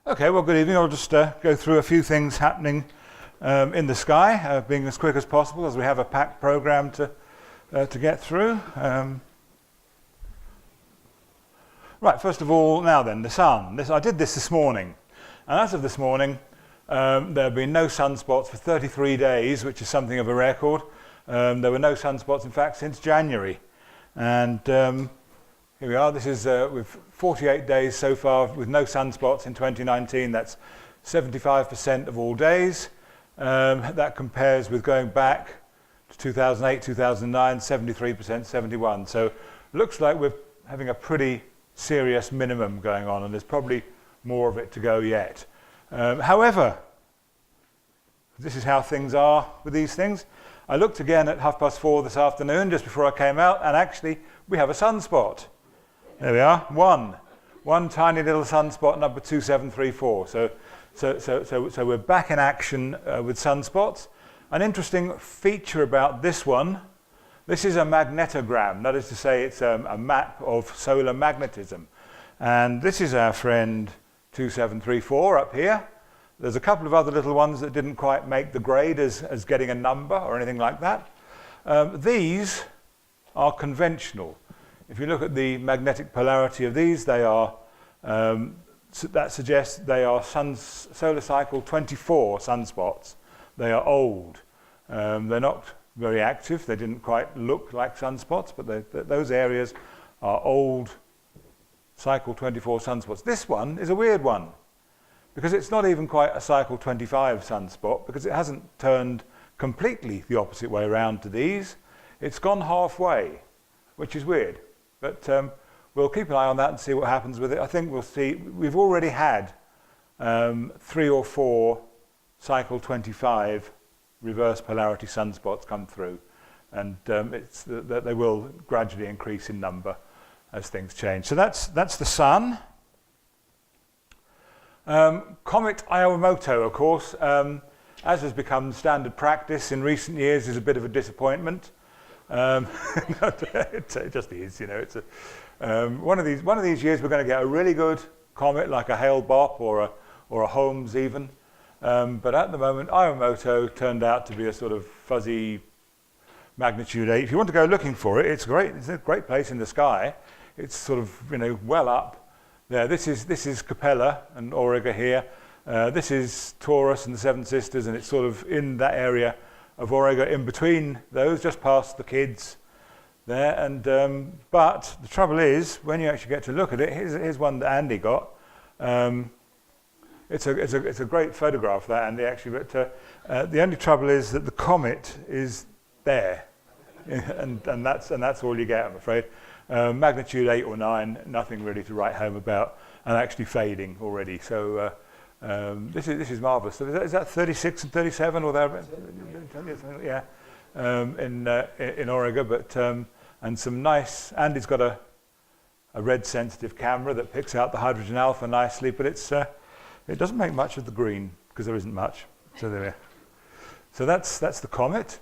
Okay, well, good evening. I'll just go through a few things happening in the sky, being as quick as possible as we have a packed program to get through. Right, first of all, now then, the sun. I did this morning, and as of this morning, there have been no sunspots for 33 days, which is something of a record. There were no sunspots, in fact, since January. And here we are. This is with 48 days so far with no sunspots in 2019. That's 75% of all days. That compares with going back to 2008, 2009, 73%, 71. So looks like we're having a pretty serious minimum going on, and there's probably more of it to go yet. However, this is how things are with these things. I looked again at 4:30 this afternoon, just before I came out, and actually we have a sunspot. There we are, one tiny little sunspot, number 2734. So we're back in action with sunspots. An interesting feature about this one, this is a magnetogram. That is to say, it's a map of solar magnetism. And this is our friend 2734 up here. There's a couple of other little ones that didn't quite make the grade as getting a number or anything like that. These are conventional. If you look at the magnetic polarity of these, they are that suggests they are solar cycle 24 sunspots. They are old. They're not very active. They didn't quite look like sunspots, but those areas are old cycle 24 sunspots. This one is a weird one, because it's not even quite a cycle 25 sunspot, because it hasn't turned completely the opposite way around to these. It's gone halfway, which is weird. But we'll keep an eye on that and see what happens with it. I think we'll see. We've already had 3 or 4 cycle 25 reverse polarity sunspots come through, and they will gradually increase in number as things change. So that's the sun. Comet Warmup, of course, as has become standard practice in recent years, is a bit of a disappointment. It just is, you know. It's one of these years we're going to get a really good comet, like a Hale-Bopp or a Holmes even. But at the moment, Warmup turned out to be a sort of fuzzy magnitude 8. If you want to go looking for it, it's great. It's a great place in the sky. It's sort of, you know, well up there. This is Capella and Auriga here. This is Taurus and the Seven Sisters, and it's sort of in that area of Auriga, in between those, just past the Kids there. And but the trouble is, when you actually get to look at it, here's one that Andy got. It's a great photograph, that, Andy, actually. But the only trouble is that the comet is there, and that's all you get, I'm afraid. Magnitude 8 or 9, nothing really to write home about, and actually fading already. So this is marvellous. So is that 36 and 37 or there? Yeah, in Auriga, but and some nice. Andy's got a red sensitive camera that picks out the hydrogen alpha nicely, but it doesn't make much of the green because there isn't much. So there we are. So that's the comet.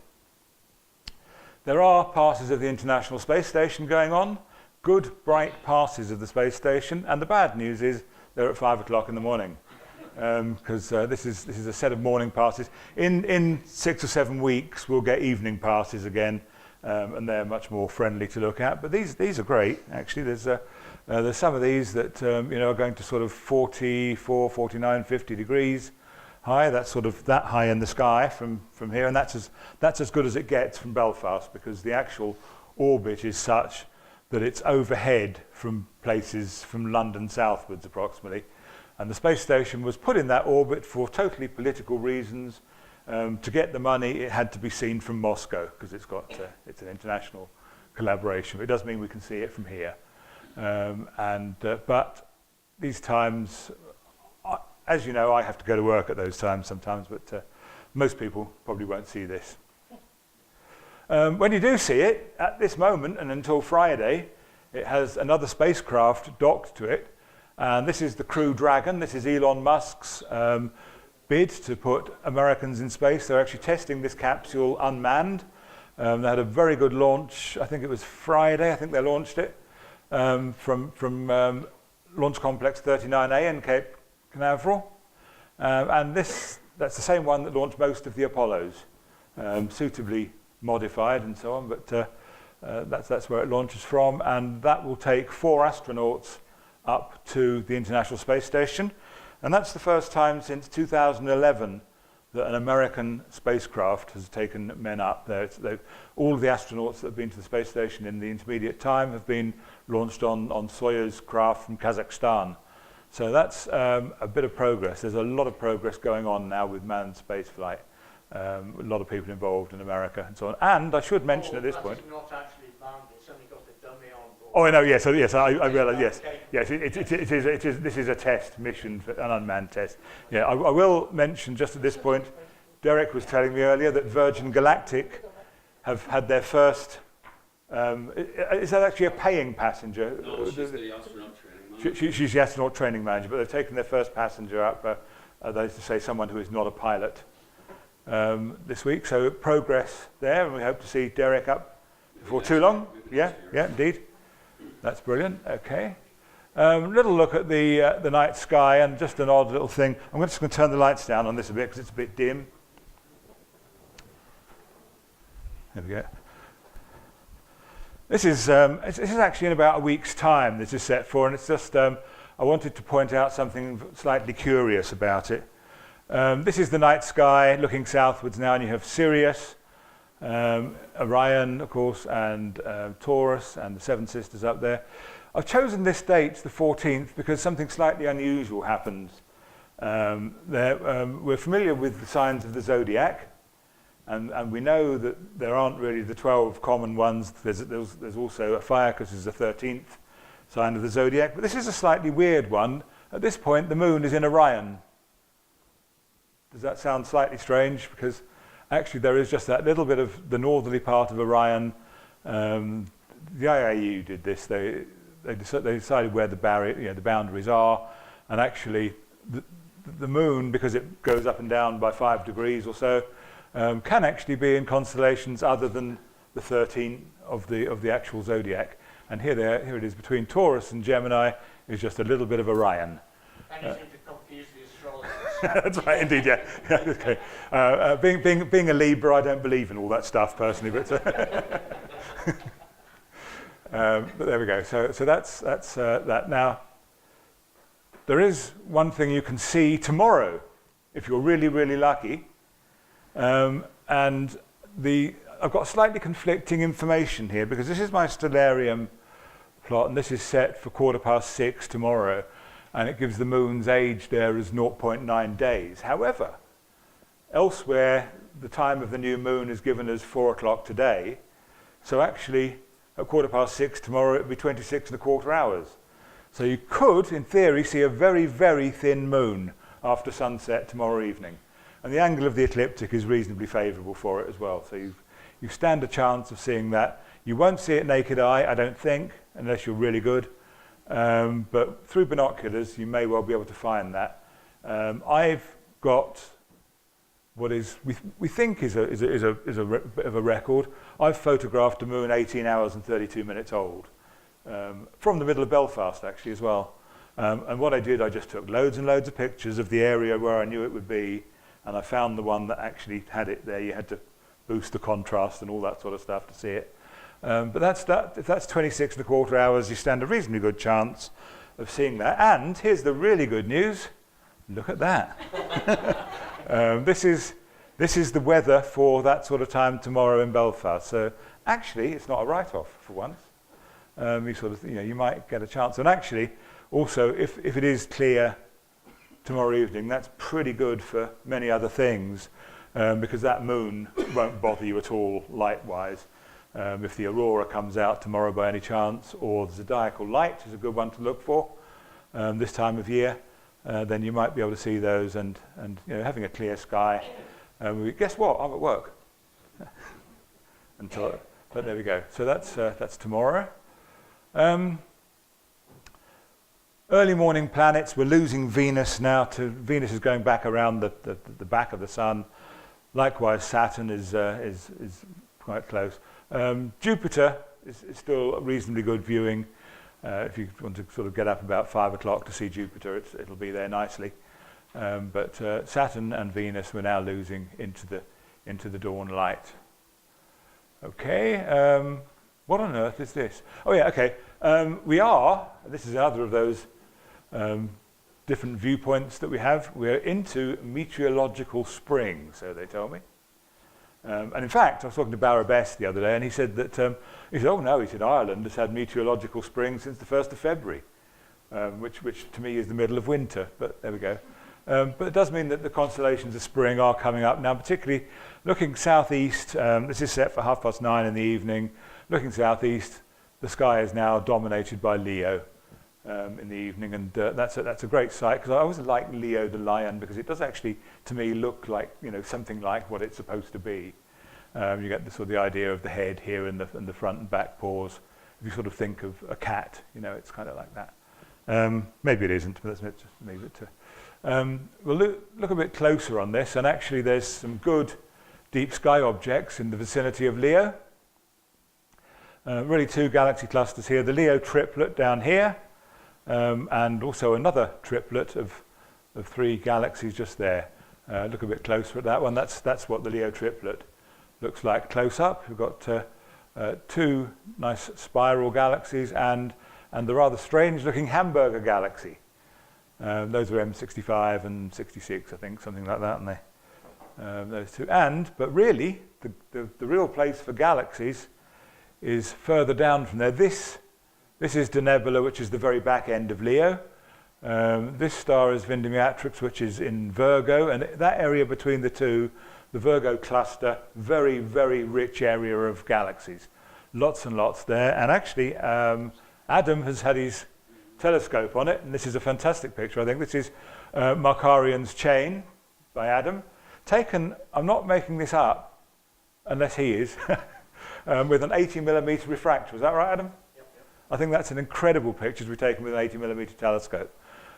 There are passes of the International Space Station going on, good bright passes of the space station, and the bad news is they're at 5 o'clock in the morning, because this is a set of morning passes. In 6 or 7 weeks we'll get evening passes again, and they're much more friendly to look at. But these are great, actually. There's some of these that you know, are going to sort of 44, 49, 50 degrees high. That's sort of that high in the sky from here, and that's as good as it gets from Belfast, because the actual orbit is such that it's overhead from places from London southwards approximately. And the space station was put in that orbit for totally political reasons. To get the money, it had to be seen from Moscow, because it's an international collaboration. But it does mean we can see it from here. But these times, as you know, I have to go to work at those times sometimes, but most people probably won't see this. When you do see it, at this moment and until Friday, it has another spacecraft docked to it. And this is the Crew Dragon. This is Elon Musk's bid to put Americans in space. They're actually testing this capsule unmanned. They had a very good launch. I think it was Friday. I think they launched it from Launch Complex 39A in Cape Canaveral. And that's the same one that launched most of the Apollos, suitably modified and so on, but that's where it launches from, and that will take 4 astronauts up to the International Space Station. And that's the first time since 2011 that an American spacecraft has taken men up there. All of the astronauts that have been to the space station in the intermediate time have been launched on Soyuz craft from Kazakhstan. So that's a bit of progress. There's a lot of progress going on now with manned spaceflight. A lot of people involved in America and so on. And I should mention at this point... It's not actually manned, it's only got a dummy on board. Oh, I know, yes, I realise, yes. Yes, this is a test mission, an unmanned test. Yeah, I will mention just at this point, Derek was telling me earlier that Virgin Galactic have had their first... is that actually a paying passenger? No, she's the astronaut training manager. She's the astronaut training manager, but they've taken their first passenger up, that is to say someone who is not a pilot, this week. So progress there, and we hope to see Derek up before too long. Yeah, indeed. That's brilliant. Okay. Little look at the night sky, and just an odd little thing. I'm just going to turn the lights down on this a bit because it's a bit dim. There we go. This is actually in about a week's time. This is set for, and it's just I wanted to point out something slightly curious about it. This is the night sky looking southwards now, and you have Sirius, Orion, of course, and Taurus, and the Seven Sisters up there. I've chosen this date, the 14th, because something slightly unusual happens. We're familiar with the signs of the zodiac, and we know that there aren't really the 12 common ones. There's also a fire, because it's the 13th sign of the zodiac. But this is a slightly weird one. At this point, the moon is in Orion. Does that sound slightly strange? Because actually there is just that little bit of the northerly part of Orion. The IAA did this. They decided where the boundaries are, and actually the moon, because it goes up and down by 5 degrees or so, can actually be in constellations other than the 13 of the actual zodiac. And here it is between Taurus and Gemini is just a little bit of Orion. And you seem to confuse the astrologers. That's right, indeed, yeah. Okay. Being a Libra, I don't believe in all that stuff personally, but there we go. So that's that. Now, there is one thing you can see tomorrow, if you're really, really lucky. And I've got slightly conflicting information here, because this is my stellarium plot, and this is set for 6:15 tomorrow, and it gives the moon's age there as 0.9 days. However, elsewhere, the time of the new moon is given as 4 o'clock today, so actually at 6:15 tomorrow it would be 26.25 hours. So you could, in theory, see a very, very thin moon after sunset tomorrow evening. And the angle of the ecliptic is reasonably favourable for it as well. So you stand a chance of seeing that. You won't see it naked eye, I don't think, unless you're really good. But through binoculars, you may well be able to find that. I've got what is we think is a bit of a record. I've photographed a moon 18 hours and 32 minutes old, from the middle of Belfast actually as well. And what I did, I just took loads and loads of pictures of the area where I knew it would be, and I found the one that actually had it there. You had to boost the contrast and all that sort of stuff to see it. But that's that. If that's 26.25 hours, you stand a reasonably good chance of seeing that. And here's the really good news. Look at that. This is the weather for that sort of time tomorrow in Belfast. So actually, it's not a write-off for once. You might get a chance. And actually, also, if it is clear tomorrow evening, that's pretty good for many other things, because that moon won't bother you at all light-wise. If the aurora comes out tomorrow by any chance, or the zodiacal light is a good one to look for this time of year, then you might be able to see those, and having a clear sky. Guess what? I'm at work. But there we go. So that's tomorrow. Early morning planets. We're losing Venus now. Venus is going back around the back of the sun. Likewise, Saturn is quite close. Jupiter is still reasonably good viewing. If you want to sort of get up about 5 o'clock to see Jupiter, it'll be there nicely. But Saturn and Venus we're now losing into the dawn light. Okay, what on earth is this? Oh yeah, okay. This is another of those different viewpoints that we have. We're into meteorological spring, so they told me. And in fact, I was talking to Barra Best the other day, and he said that, oh no, he said Ireland has had meteorological spring since the 1st of February, which to me is the middle of winter, but there we go. But it does mean that the constellations of spring are coming up now, particularly looking southeast. This is set for 9:30 in the evening. Looking southeast, the sky is now dominated by Leo in the evening, and that's a great sight, because I always like Leo the lion, because it does actually, to me, look like, you know, something like what it's supposed to be. You get the sort of the idea of the head here and the front and back paws. If you sort of think of a cat, you know, it's kind of like that. Maybe it isn't, but let's just leave it to. We'll look a bit closer on this, and actually there's some good deep sky objects in the vicinity of Leo. Really 2 galaxy clusters here, the Leo triplet down here, and also another triplet of 3 galaxies just there. Look a bit closer at that one. That's what the Leo triplet looks like close up. We've got 2 nice spiral galaxies and the rather strange looking hamburger galaxy. Those are M65 and 66, I think, something like that, aren't they? Those 2. But really, the real place for galaxies is further down from there. This is the nebula, which is the very back end of Leo. This star is Vindimiatrix, which is in Virgo, and that area between the 2, the Virgo cluster, very, very rich area of galaxies. Lots and lots there. And actually, Adam has had his telescope on it, and this is a fantastic picture. I think this is Markarian's chain by Adam. Taken, I'm not making this up, unless he is, with an 80mm refractor. Is that right, Adam? Yep. I think that's an incredible picture to be taken with an 80mm telescope.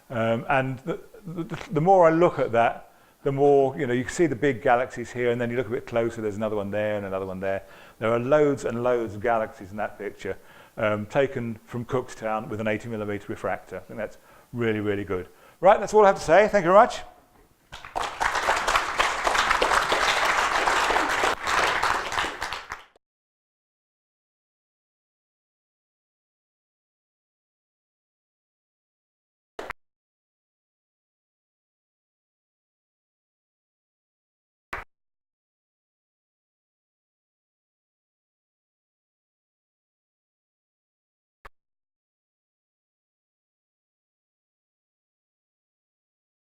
And the more I look at that, the more, you know, you can see the big galaxies here, and then you look a bit closer, there's another one there and another one there. There are loads and loads of galaxies in that picture, taken from Cookstown with an 80mm refractor. I think that's really, really good. Right, that's all I have to say. Thank you very much.